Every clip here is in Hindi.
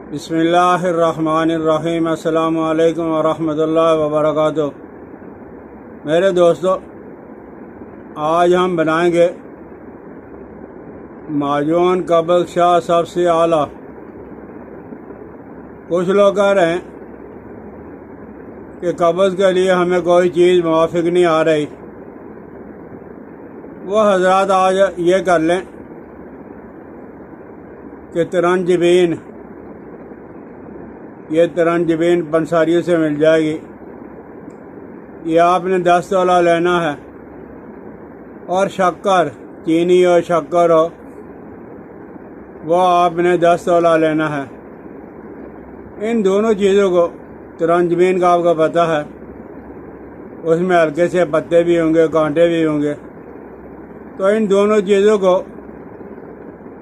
बिस्मिल्लाहिर्रहमानिर्रहीम। अस्सलामु अलैकुम वरहमतुल्लाहि वबरकातुहू। मेरे दोस्तों, आज हम बनाएंगे माजून कबक शाह सबसे आला। कुछ लोग कह रहे हैं कि कब्ज़ के लिए हमें कोई चीज़ मुवाफिक नहीं आ रही। वो हजरात आज ये कर लें कि तरंजबीन, ये तरंजबीन पंसारियों से मिल जाएगी। ये आपने 10 तोला लेना है और शक्कर, चीनी और शक्कर हो वो आपने 10 तोला लेना है। इन दोनों चीज़ों को, तरंजबीन का आपको पता है उसमें हल्के से पत्ते भी होंगे, कांटे भी होंगे। तो इन दोनों चीज़ों को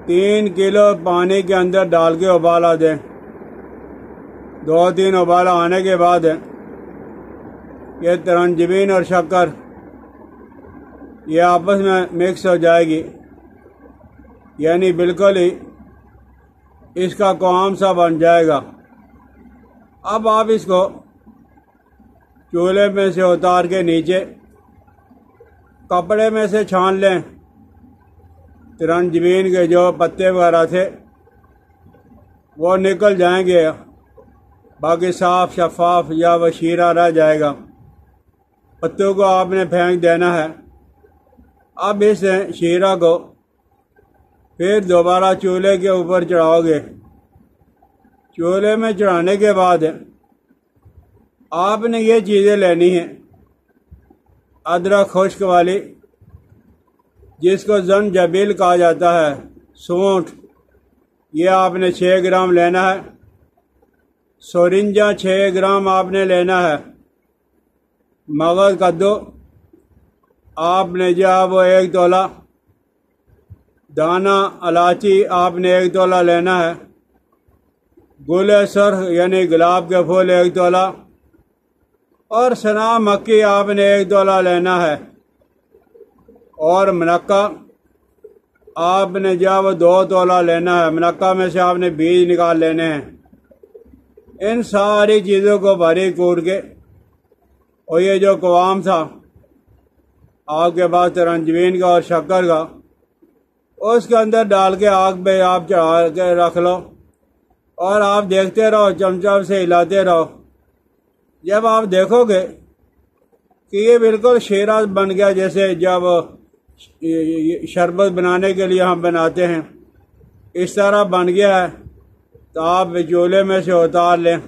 3 किलो पानी के अंदर डाल के उबाला दें। 2-3 उबाला आने के बाद ये तरंजबीन और शक्कर ये आपस में मिक्स हो जाएगी, यानी बिल्कुल ही इसका कौम सा बन जाएगा। अब आप इसको चूल्हे में से उतार के नीचे कपड़े में से छान लें। तरंजबीन के जो पत्ते वगैरह थे वो निकल जाएंगे, बाकी साफ शफाफ या वह शीरा रह जाएगा। पत्तों को आपने फेंक देना है। अब इस शीरा को फिर दोबारा चूल्हे के ऊपर चढ़ाओगे। चूल्हे में चढ़ाने के बाद आपने ये चीज़ें लेनी हैं। अदरक खुश्क वाली, जिसको ज़ंजाबिल कहा जाता है, सूंठ, ये आपने 6 ग्राम लेना है। सोरिंजा 6 ग्राम आपने लेना है। मगज कद्दू आपने जो वो 1 तोला। दाना इलायची आपने 1 तोला लेना है। गुल सरख यानी गुलाब के फूल 1 तोला और सना मक्की आपने 1 तोला लेना है। और मुनक्का आपने जो वो 2 तोला लेना है। मुनक्का में से आपने बीज निकाल लेने हैं। इन सारी चीज़ों को बारीक कूट के, और ये जो कवाम था आपके पास तरंजबीन का और शक्कर का, उसके अंदर डाल के आग पे आप चढ़ा के रख लो और आप देखते रहो, चमचा से हिलाते रहो। जब आप देखोगे कि ये बिल्कुल शीरा बन गया, जैसे जब शरबत बनाने के लिए हम बनाते हैं, इस तरह बन गया है, तो आप चूल्हे में से उतार लें।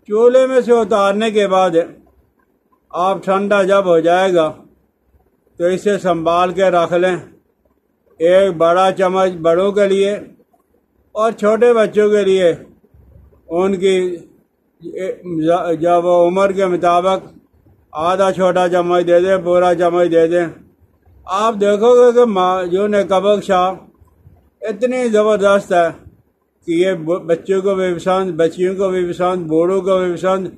चूल्हे में से उतारने के बाद आप ठंडा जब हो जाएगा तो इसे संभाल के रख लें। एक बड़ा चम्मच बड़ों के लिए और छोटे बच्चों के लिए उनकी जब उम्र के मुताबिक आधा छोटा चम्मच दे दें, पूरा चम्मच दे दें। आप देखोगे कि माजून कबक शाह इतनी ज़बरदस्त है कि ये बच्चों को भी पसंद, बच्चियों को भी पसंद, बूढ़ों को भी पसंद,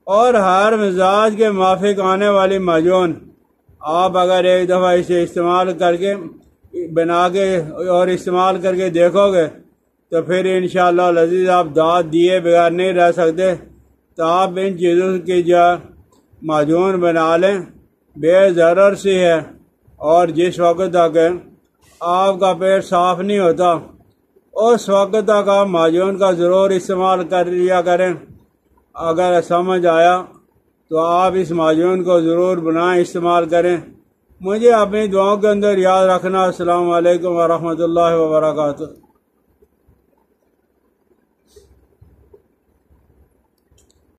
और हर मिजाज के माफिक आने वाली माजून। आप अगर एक दफ़ा इसे इस्तेमाल करके बना के और इस्तेमाल करके देखोगे तो फिर इंशाअल्लाह लजीज आप दाद दिए बगैर नहीं रह सकते। तो आप इन चीज़ों की जो माजून बना लें, बेज़रर सी है। और जिस वक्त तक आपका पेट साफ़ नहीं होता उस वक्त तक आप माजून का ज़रूर इस्तेमाल कर लिया करें। अगर समझ आया तो आप इस माजून को ज़रूर बनाएं, इस्तेमाल करें। मुझे अपनी दुआओं के अंदर याद रखना। अस्सलामु अलैकुम वरहमतुल्लाहि वबरकातुहू।